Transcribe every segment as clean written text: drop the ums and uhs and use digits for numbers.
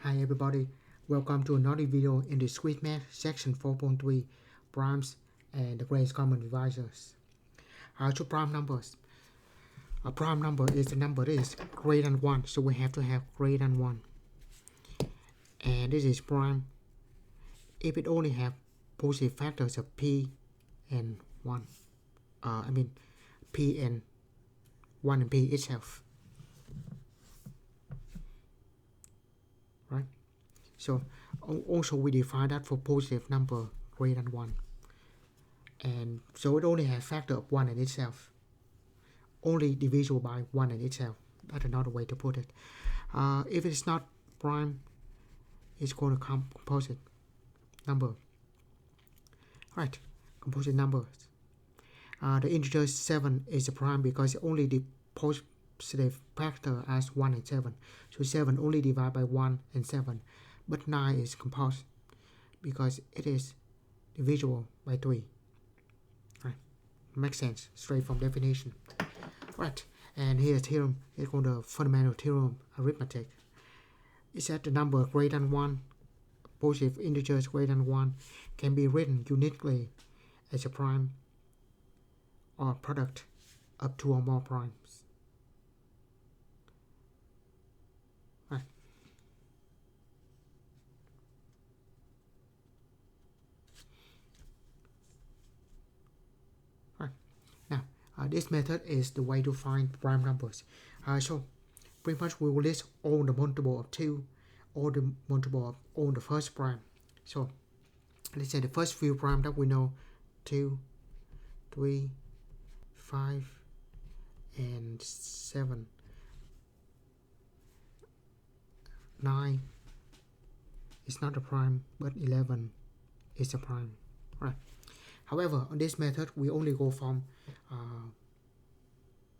Hi everybody, welcome to another video in the Squid Math section 4.3 primes and the greatest common divisors. How to prime numbers? A prime number is the number that is greater than 1, so we have to have greater than 1. And this is prime if it only have positive factors of p and 1. P and 1 and p itself. Right? So also we define that for positive number greater than 1. And so it only has factor of 1 in itself. Only divisible by 1 in itself. That's another way to put it. If it's not prime, it's called a composite number. Right, composite numbers. The integer 7 is a prime because only the positive factor as 1 and 7. So 7 only divided by 1 and 7. But 9 is composite because it is divisible by 3. Right, makes sense straight from definition. Right, and here's the theorem. It's called the fundamental theorem arithmetic. It said the number greater than 1, positive integers greater than 1, can be written uniquely as a prime or product of 2 or more primes. Right. Right. Now, this method is the way to find prime numbers. So, pretty much we will list all the multiple of 2, all the multiple of all the first prime. So, let's say the first few prime that we know, 2, 3, 5, and 7, 9 is not a prime, but 11 is a prime. Right. However, on this method, we only go from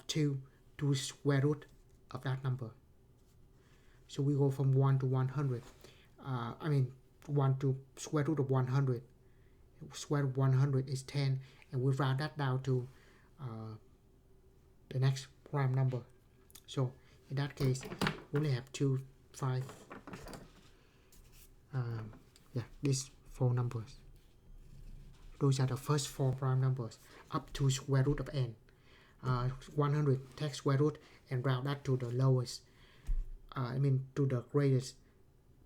2 to square root of that number. So we go from 1 to 100. 1 to square root of 100. Square root of 100 is 10, and we round that down to the next prime number. So in that case, we only have 2, 5. These 4 numbers. Those are the first 4 prime numbers up to square root of n. 100, take square root and round that to the lowest. To the greatest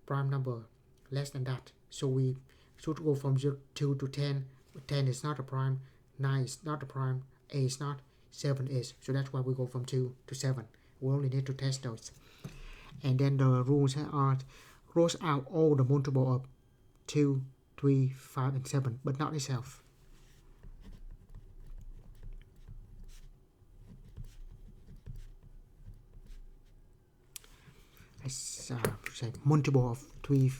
prime number, less than that. So we should go from 2 to 10. 10 is not a prime, 9 is not a prime, 8 is not, 7 is. So that's why we go from 2 to 7. We only need to test those. And then the rules are cross out all the multiple of 2, 3, 5, and 7, but not itself. Let's say multiple of 3.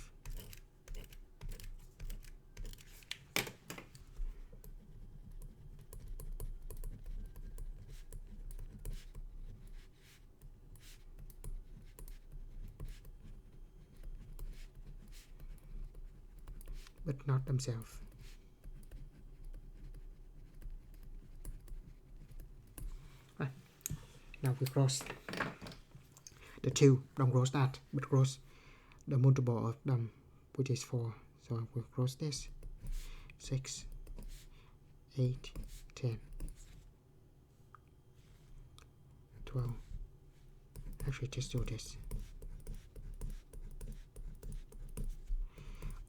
But not themselves. Right. Now we cross the 2, don't cross that, but cross the multiple of them, which is 4. So we'll cross this. 6, 8, 10, 12. Actually, just do this.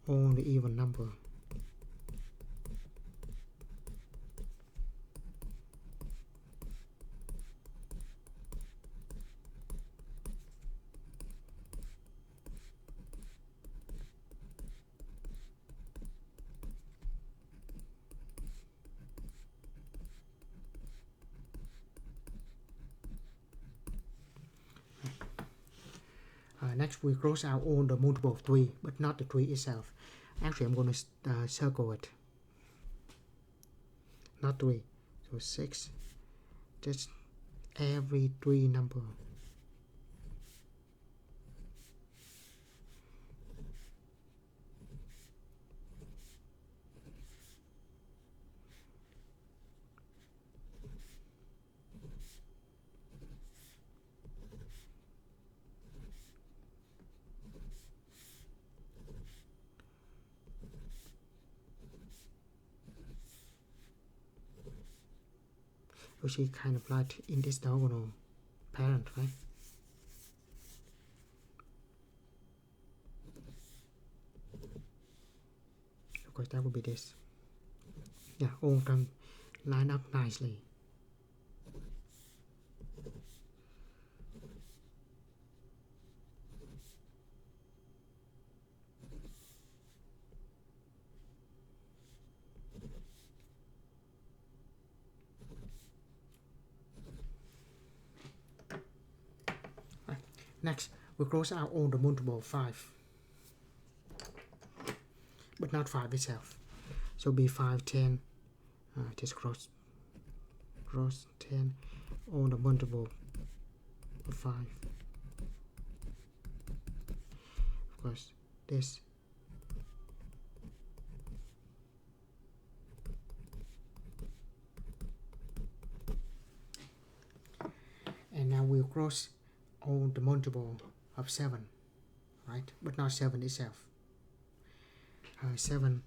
All the even number. Next we cross out all the multiple of 3, but not the 3 itself. Actually, I'm going to circle it. Not 3. So 6. Just every 3 number. So she kind of like in this diagonal parent, right? Of course, that would be this. Yeah, all of them line up nicely. Right. Next, we cross out all the multiple 5, but not 5 itself. So be 5, 10, just cross 10, all the multiple of 5. Of course, this. And now we'll cross all the multiple of 7, right? But not 7 itself. 7,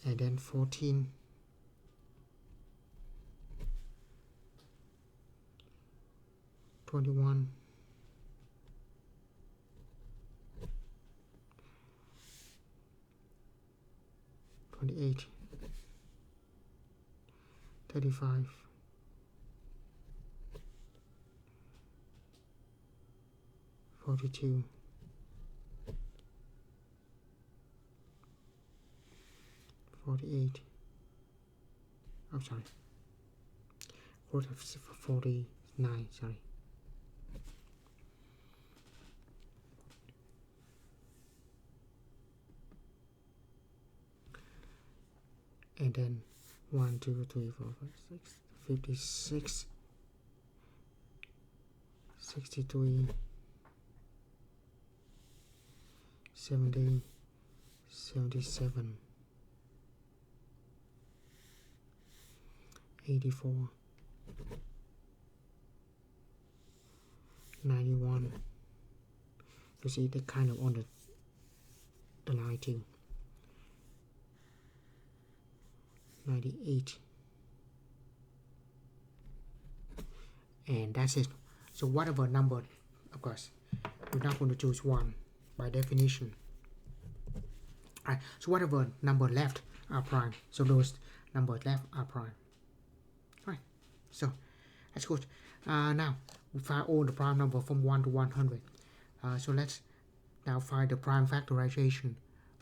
and then 14, 21, 28, 35, 42, 48, oh sorry, 49, sorry. And then 1, 2, 3, 4, 5, 6, 56, 63, 70, 77, 84, 91. You see, they're kind of on the line too. 98, and that's it. So whatever number, of course, we're not going to choose 1 by definition. Alright, so whatever number left are prime. So those numbers left are prime. Alright, so that's good. Now we find all the prime number from 1 to 100. So let's now find the prime factorization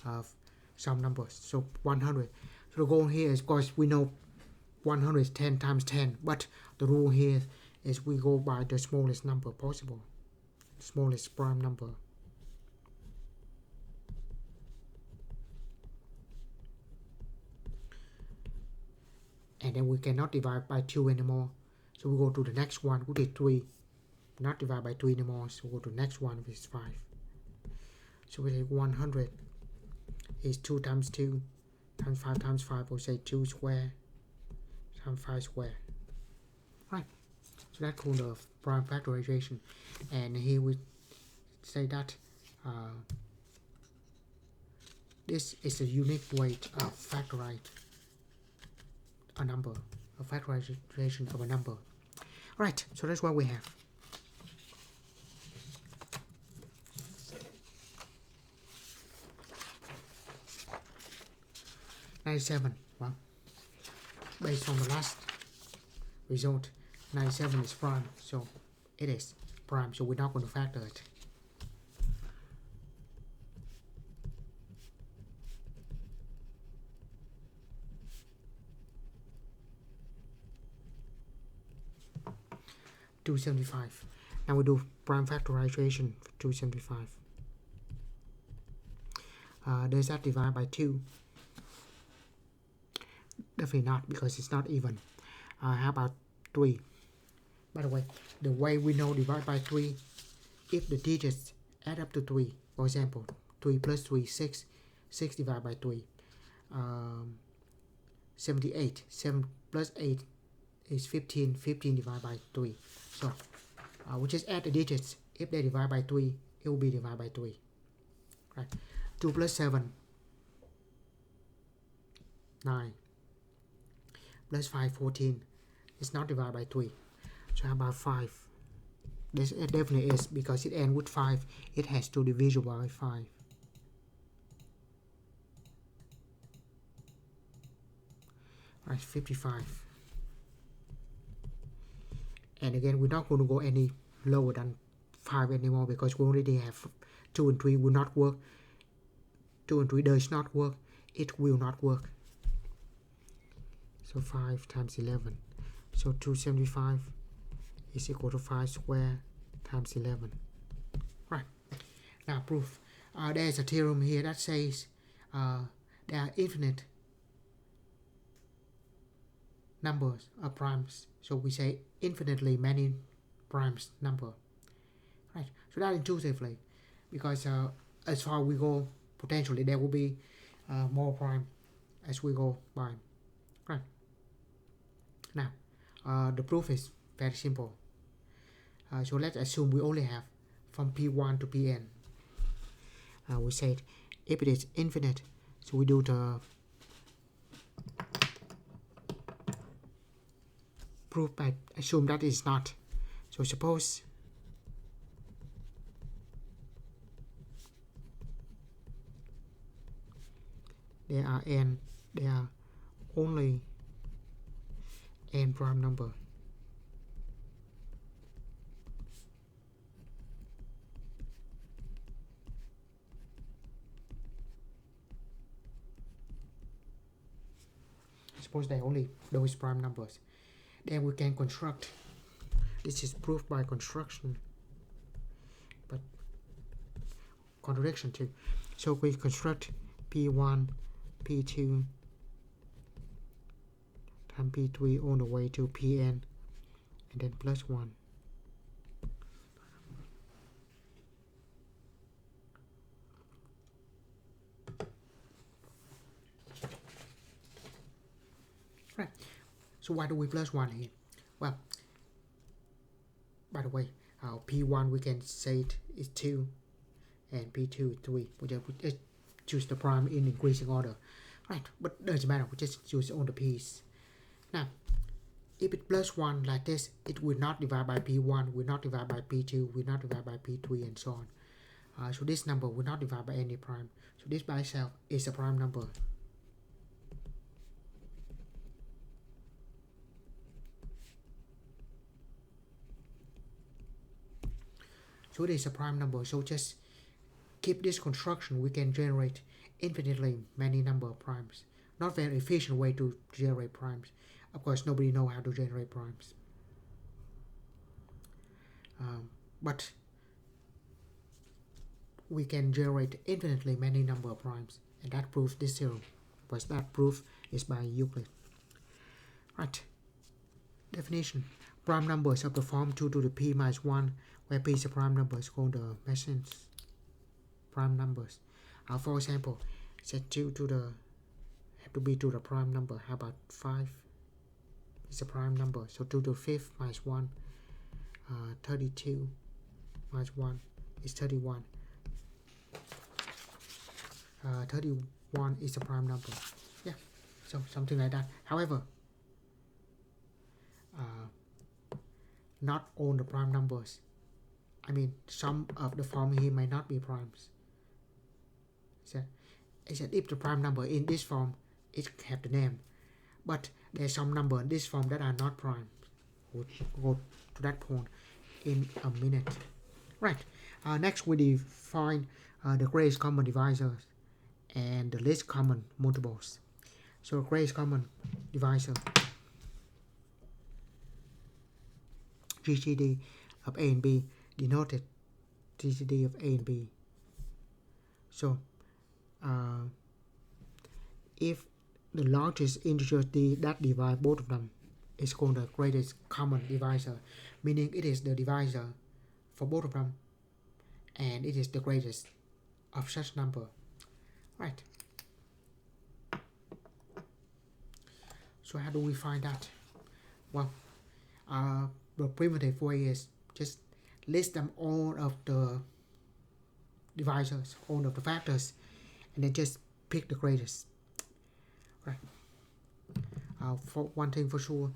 of some numbers. So 100. So the goal here is, of course, we know 100 is 10 times 10, but the rule here is we go by the smallest number possible, smallest prime number. And then we cannot divide by 2 anymore, so we go to the next one, which is 3. Not divide by 3 anymore, so we go to the next one, which is 5. So we say 100 is 2 times 2 times 5 times 5, we'll say 2 square times 5 square. Right, so that's called the prime factorization. And here we say that this is a unique way to factorize a number, a factorization of a number. Alright, so that's what we have. Well, based on the last result, 97 is prime, so it is prime, so we're not going to factor it. $275. Now we do prime factorization for 275. Does that divide by 2? Definitely not, because it's not even. How about 3? By the way we know divide by 3, if the digits add up to 3, for example, 3 plus 3, 6, 6 divided by 3, 78, 7 plus 8 is 15, 15 divided by 3. So we just add the digits. If they divide by 3, it will be divided by 3. Right. 2 plus 7, 9. Plus 5, 14. It's not divided by 3. So how about 5? This it definitely is, because it ends with 5. It has to be divisible by 5. Alright, 55. And again, we're not going to go any lower than 5 anymore, because we already have 2 and 3 will not work. 2 and 3 does not work. It will not work. So 5 times 11. So 275 is equal to 5 squared times 11. Right. Now proof. There's a theorem here that says there are infinite numbers of primes. So we say infinitely many primes number. Right. So that intuitively, because as far we go, potentially there will be more prime as we go by. Right. Now, the proof is very simple. So let's assume we only have from P1 to Pn. We said if it is infinite, so we do the proof by assume that it's not. So suppose there are only n prime number. Suppose there are only those prime numbers. Then we can construct. This is proof by construction, but contradiction too. So we construct P1, P2, times P3 all the way to Pn, and then plus 1. Right. So why do we plus 1 here? Well, by the way, P1 we can say it is 2, and P2 is 3. We just choose the prime in increasing order. Right, but doesn't matter, we just choose all the p's. Now, if it plus 1 like this, it will not divide by P1, will not divide by P2, will not divide by P3, and so on. So this number will not divide by any prime. So this by itself is a prime number. So it is a prime number. So just keep this construction, we can generate infinitely many number of primes. Not very efficient way to generate primes. Of course, nobody knows how to generate primes. But we can generate infinitely many number of primes, and that proves this theorem. Because that proof is by Euclid. Right. Definition. Prime numbers of the form 2 to the p minus 1, where p is a prime number, is called the Mason's prime numbers. For example, set 2 to the have to be to the prime number. How about 5 is a prime number? So 2 to the 5th minus 1, 32 minus 1 is 31. 31 is a prime number. Yeah, so something like that. However, not all the prime numbers. I mean, some of the form here might not be primes. So, if the prime number in this form, it have the name, but there's some number in this form that are not prime. We'll go to that point in a minute. Right. Next we define the greatest common divisors and the least common multiples. So greatest common divisor, GCD of A and B, denoted GCD of A and B. So if the largest integer d that divide both of them is called the greatest common divisor, meaning it is the divisor for both of them, and it is the greatest of such number. Right. So how do we find that? Well, the primitive way is just list them all of the divisors, all of the factors, and then just pick the greatest. Right. For one thing for sure,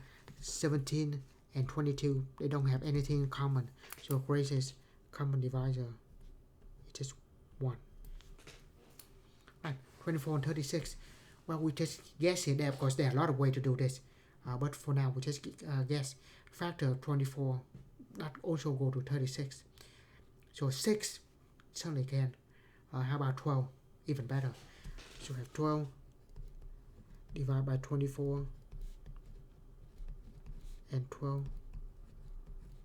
17 and 22, they don't have anything in common. So greatest common divisor is just 1. Right, 24 and 36. Well, we just guess it there because there are a lot of ways to do this. But for now, we just guess factor 24. That also go to 36. So 6 certainly can. How about 12? Even better. So we have 12 divided by 24 and 12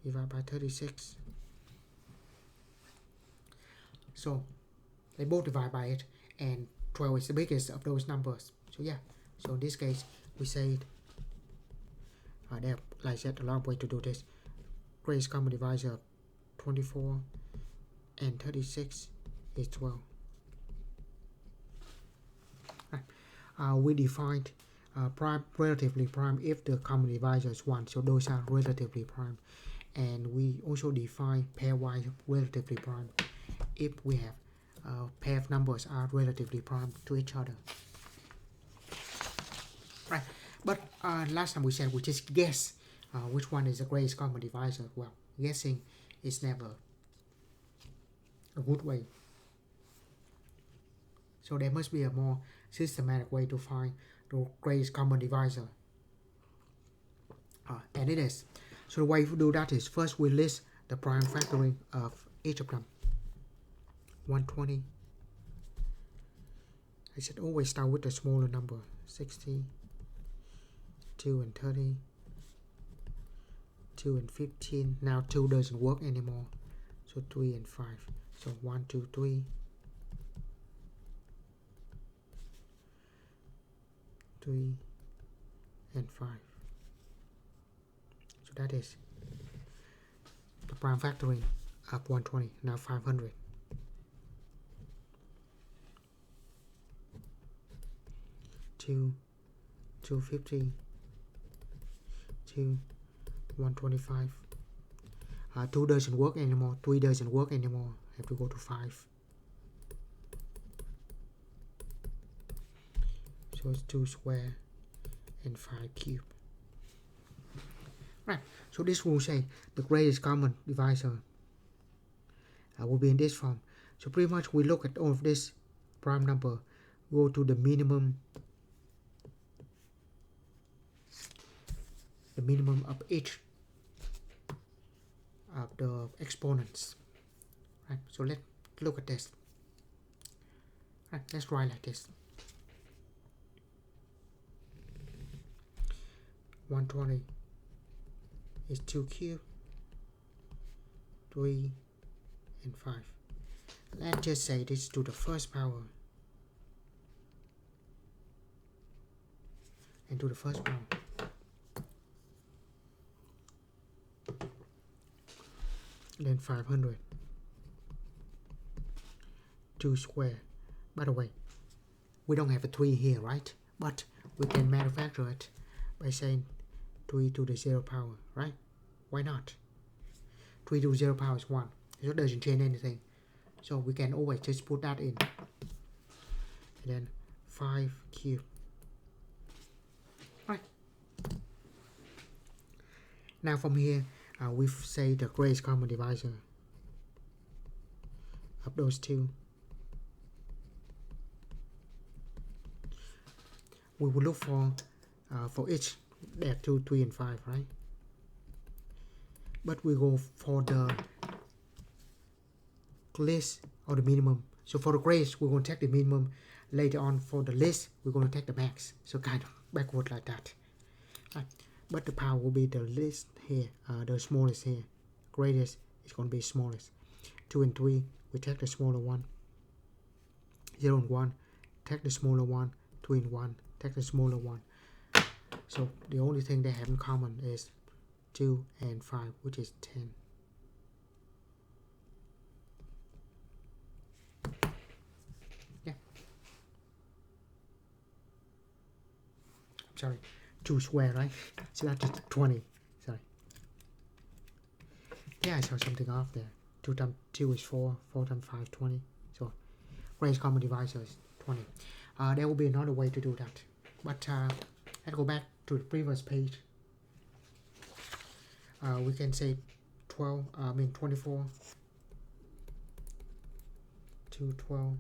divided by 36. So they both divide by it, and 12 is the biggest of those numbers. So yeah, so in this case we say it. There, like I said, a long way to do this. Greatest common divisor 24 and 36 is 12. Right. We defined prime, relatively prime if the common divisor is 1, so those are relatively prime. And we also define pairwise relatively prime if we have pair of numbers are relatively prime to each other. Right, but last time we said we just guess which one is the greatest common divisor. Well, guessing is never a good way. So there must be a more systematic way to find the greatest common divisor. And it is. So the way to do that is first we list the prime factoring of each of them. 120. I should always start with a smaller number. 60, 2 and 30, 2 and 15. Now 2 doesn't work anymore. So 3 and 5. So 1, 2, 3. 3 and 5. So that is the prime factoring of 120. Now 500. 2, 250, 2, 125. 2 doesn't work anymore. 3 doesn't work anymore. Have to go to 5. So it's 2 square and 5 cube. Right. So this will say the greatest common divisor will be in this form. So pretty much we look at all of this prime number, go to the minimum of each of the exponents. Right. So let's look at this. Right. Let's write like this. 120 is 2 cubed, 3 and 5. Let's just say this to the first power and to the first power. Then 500. 2 square. By the way, we don't have a 3 here, right? But we can manufacture it by saying 3 to the 0 power, right? Why not? 3 to the 0 power is 1. So it doesn't change anything. So we can always just put that in. And then 5 cubed. Right. Now from here, we say the greatest common divisor of those two. We will look for each. There are 2, 3 and 5, right? But we go for the least or the minimum. So for the greatest, we're going to take the minimum. Later on for the least, we're going to take the max. So kind of backward like that. Right. But the power will be the least here, the smallest here. Greatest is going to be smallest. 2 and 3, we take the smaller one. 0 and 1, take the smaller one. 2 and 1, take the smaller one. So the only thing they have in common is 2 and 5, which is 10. Yeah. Sorry, 2 square, right? So that's just 20. Sorry. Yeah, I saw something off there. 2 times 2 is 4. 4 times 5 20. So greatest common divisor is 20. There will be another way to do that. But let's go back to the previous page. we can say 24 2 12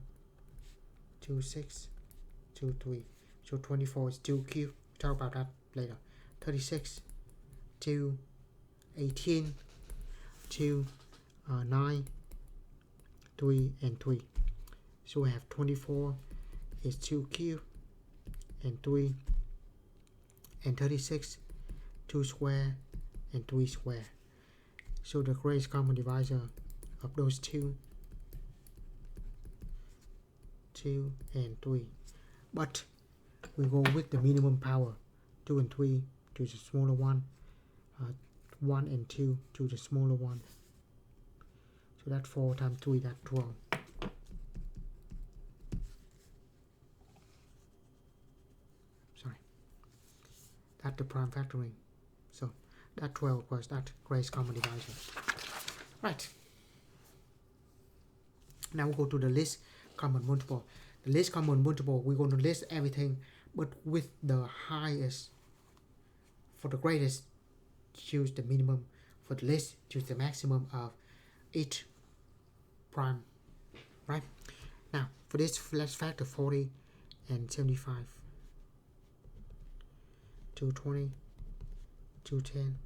2 6 2 3. So 24 is 2 cubed. Talk about that later. 36 2 18 2 9 3 and 3. So we have 24 is 2 cubed and 3 and 36 2 square and 3 square. So the greatest common divisor of those two and 3, but we go with the minimum power 2 and 3 to the smaller one, 1 and 2 to the smaller one. So that 4 times 3, that's 12. Sorry, that's the prime factoring. So that 12 was that greatest common divisor. Right. Now we go to the least common multiple. The least common multiple, we're going to list everything, but with the highest. For the greatest, choose the minimum. For the least, choose the maximum of each prime. Right? Now, for this, let's factor 40 and 75. 220, 210,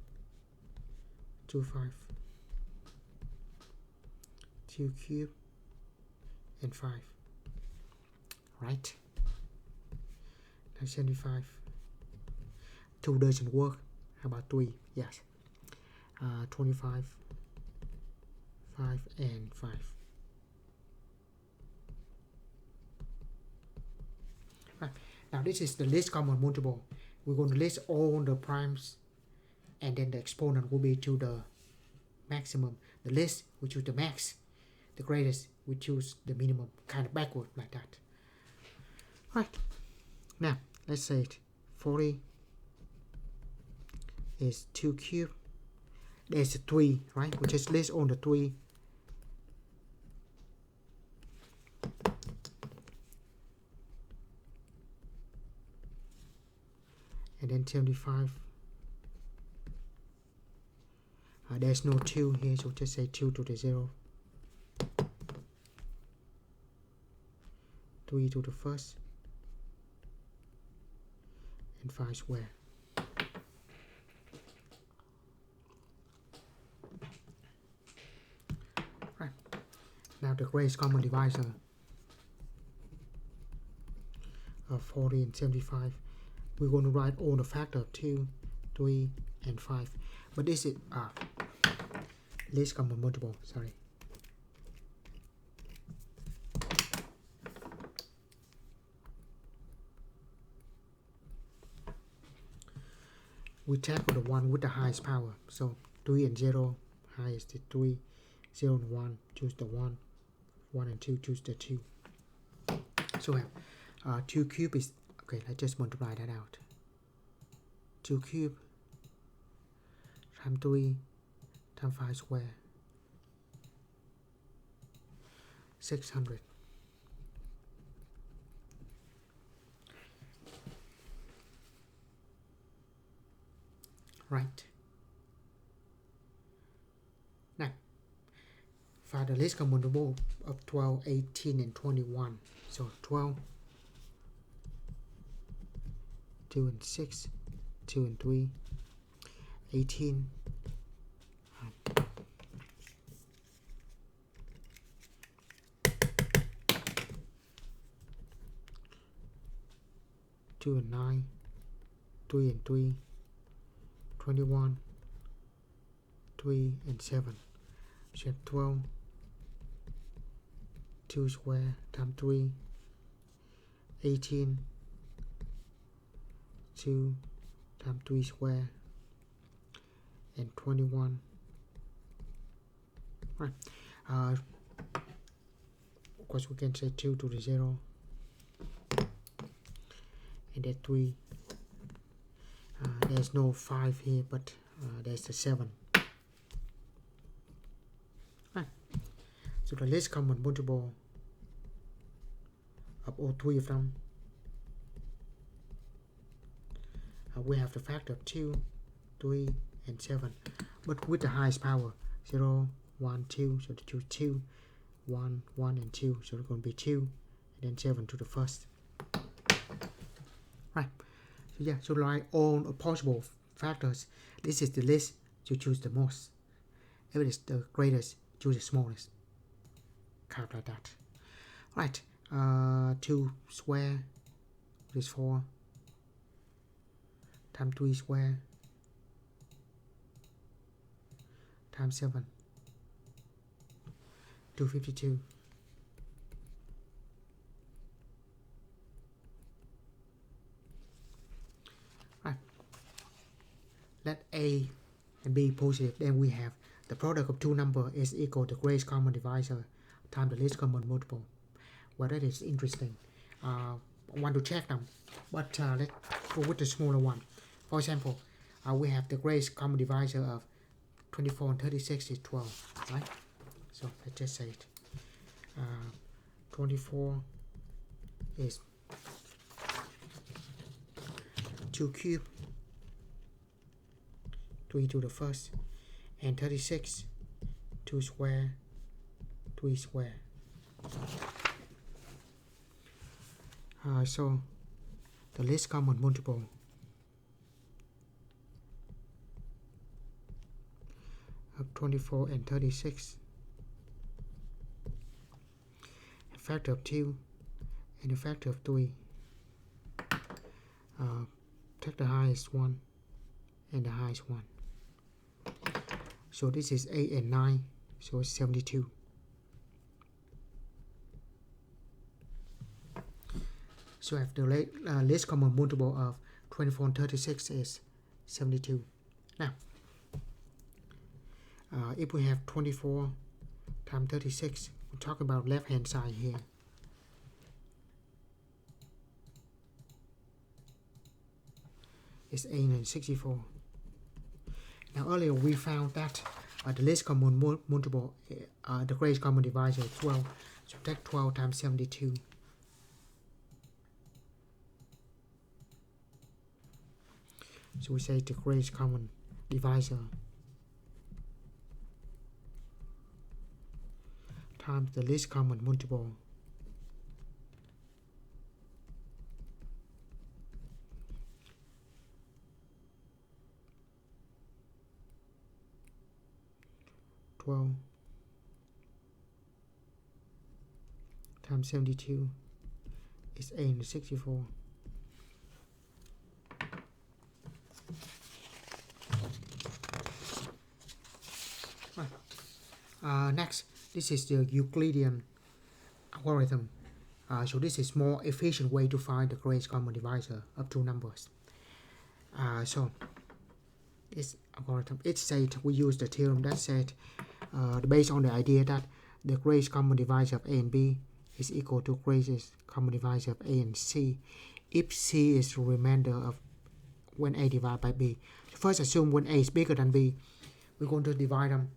25, 2 cube, and 5. Right? Now 75. 2 doesn't work. How about 3? Yes. 25, 5, and 5. Right. Now this is the least common multiple. We're going to list all the primes, and then the exponent will be to the maximum. The least, we choose the max. The greatest, we choose the minimum. Kind of backward like that. Right. Now, let's say it. 40 is 2 cubed. There's a 3, right? We just list on the 3. And then 75. There's no 2 here, so just say 2 to the 0. 3 to the first. And 5 square. Right. Now the greatest common divisor of 40 and 75. We're going to write all the factor of 2, 3, and 5. But this is least common multiple, sorry. We tackle the one with the highest power. So 3 and 0, highest is 3, 0 and 1, choose the 1, 1 and 2, choose the 2. So we have 2 cube is, okay, let's just multiply that out. 2 cube times 3 times 5 square. 600. Right. Now, find the least common multiple of 12, 18, and 21. So 12, 2 and 6, 2 and 3, 18, 2 and 9, 3 and 3, 21, 3 and 7. So 12, 2 square times 3, 18, 2 times 3 square, and 21. Right. Of course, we can say 2 to the 0, and then 3. There's no 5 here, but there's the 7. Right. So the least common multiple of all 3 of them, we have the factor of 2, 3, and 7, but with the highest power 0, 1, 2, so to choose 2, 1, 1 and 2, so it's going to be 2 and then 7 to the first. Right, so yeah, so like all possible factors, this is the list, you choose the most. If it is the greatest, choose the smallest. Kind of like that. Right, 2 square is 4 times 3 square times 7, 252. Right, let A and B positive, then we have the product of two numbers is equal to greatest common divisor times the least common multiple. Well, that is interesting. I want to check them, but let's go with the smaller one. For example, we have the greatest common divisor of 24 and 36 is 12, right? So let's just say it. 24 is 2 cubed, 3 to the first, and 36, 2 square, 3 square. So the least common multiple of 24 and 36, a factor of 2 and a factor of 3. Take the highest one and the highest one. So this is 8 and 9, so it's 72. So if the least common multiple of 24 and 36 is 72. Now, if we have 24 times 36, we're talking about left hand side here. It's 864. Now earlier we found that the least common multiple, the greatest common divisor is 12. So take 12 times 72. So we say the greatest common divisor times the least common multiple. Times 72 is 864. Next, this is the Euclidean algorithm. So this is more efficient way to find the greatest common divisor of two numbers. So this algorithm, it said we use the theorem that said based on the idea that the greatest common divisor of A and B is equal to greatest common divisor of A and C if C is the remainder of when A divided by B. First assume when A is bigger than B, we're going to divide them,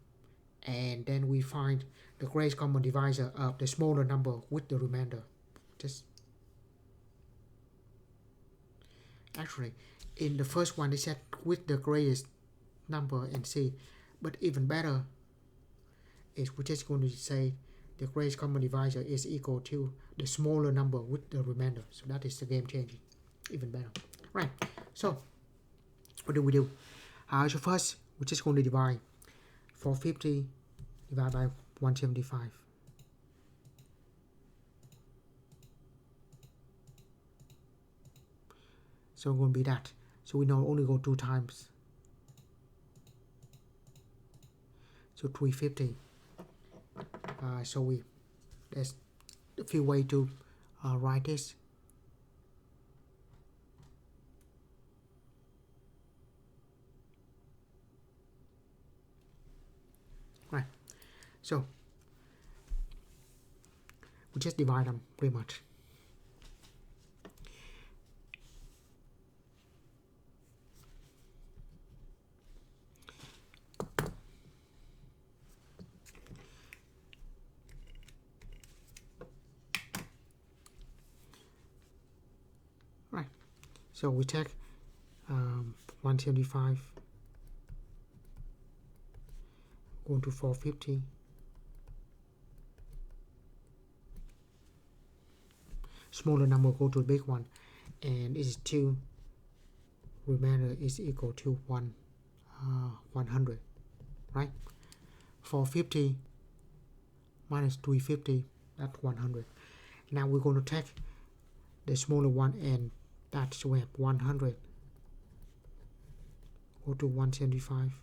and then we find the greatest common divisor of the smaller number with the remainder. Just actually, in the first one they said with the greatest number and C, but even better is we're just going to say the greatest common divisor is equal to the smaller number with the remainder. So that is the game changing, even better. Right, so what do we do? So first we're just going to divide 450 divided by 175. So it's going to be that. So we know only go 2 times. So 350. So there's a few ways to write this. Right. So we just divide them pretty much. Right. So we take 175 go to 450. Smaller number go to the big one, and it is 2. Remainder is equal to 100, right? 450 minus 350, that's 100. Now we're going to take the smaller one, and that's we have 100 go to 175.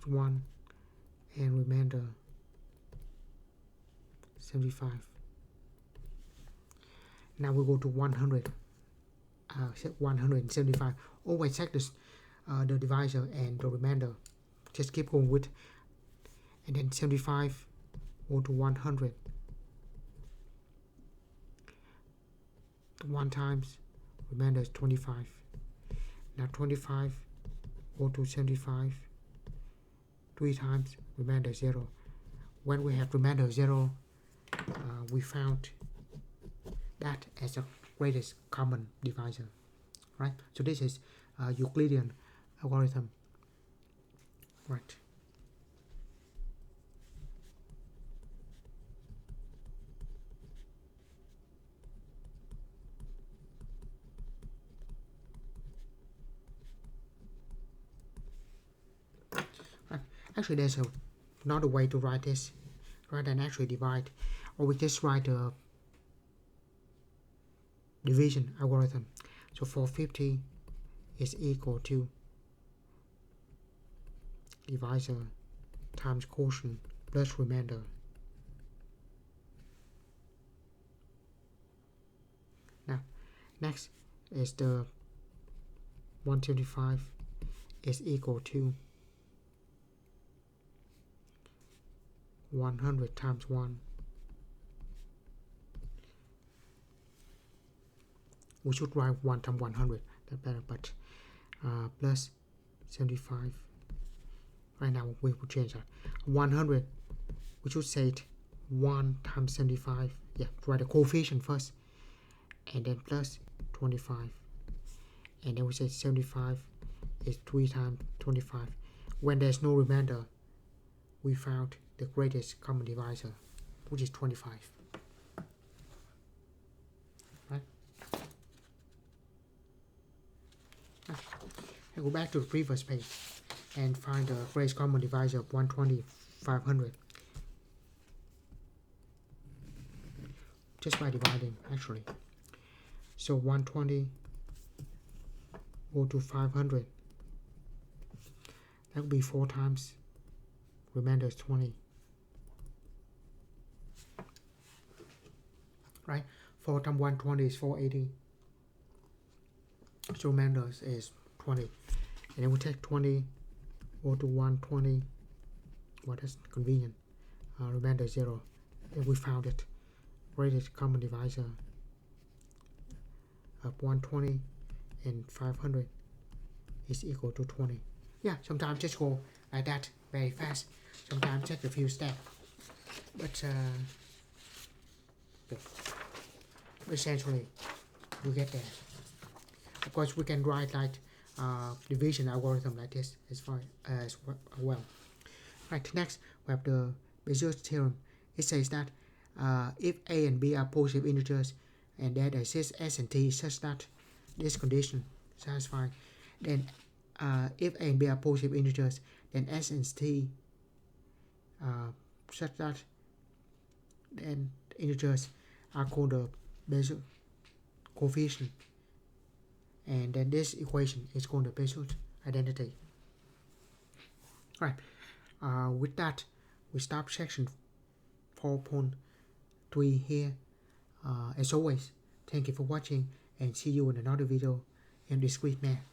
1 and remainder 75. Now we go to 175. Always check this the divisor and the remainder. Just keep going with, and then 75 go to 100. 1 times remainder is 25. Now 25 go to 75. 3 times remainder 0. When we have remainder 0, we found that as the greatest common divisor, right? So this is Euclidean algorithm, right? Actually, there's another way to write this rather than actually divide, or we just write the division algorithm. So 450 is equal to divisor times quotient plus remainder. Now, next is the 175 is equal to 100 times 1. We should write 1 times 100, that's better, but plus 75. Right now we will change that. 100, we should say it 1 times 75. Yeah, write the coefficient first, and then plus 25. And then we say 75 is 3 times 25. When there's no remainder, we found the greatest common divisor, which is 25. Right? I go back to the previous page and find the greatest common divisor of 120, 500. Just by dividing, actually. So 120 go to 500. That would be 4 times. Remainder is 20. Right? 4 times 120 is 480. So remainder is 20. And then we take 20, go to 120. Well, that's convenient. Remainder is 0. And we found it. Greatest common divisor of 120 and 500 is equal to 20. Yeah, sometimes just go like that very fast. Sometimes take a few steps. But essentially, we get there. Of course, we can write like division algorithm like this as well. Right, next we have the Bézier theorem. It says that if a and b are positive integers and that exists s and t such that this condition satisfied, then if a and b are positive integers, then s and t such that then integers are called the Bézier coefficient, and then this equation is called the Bézier identity. Right. With that, we stop section 4.3 here. As always, thank you for watching, and see you in another video in discrete math.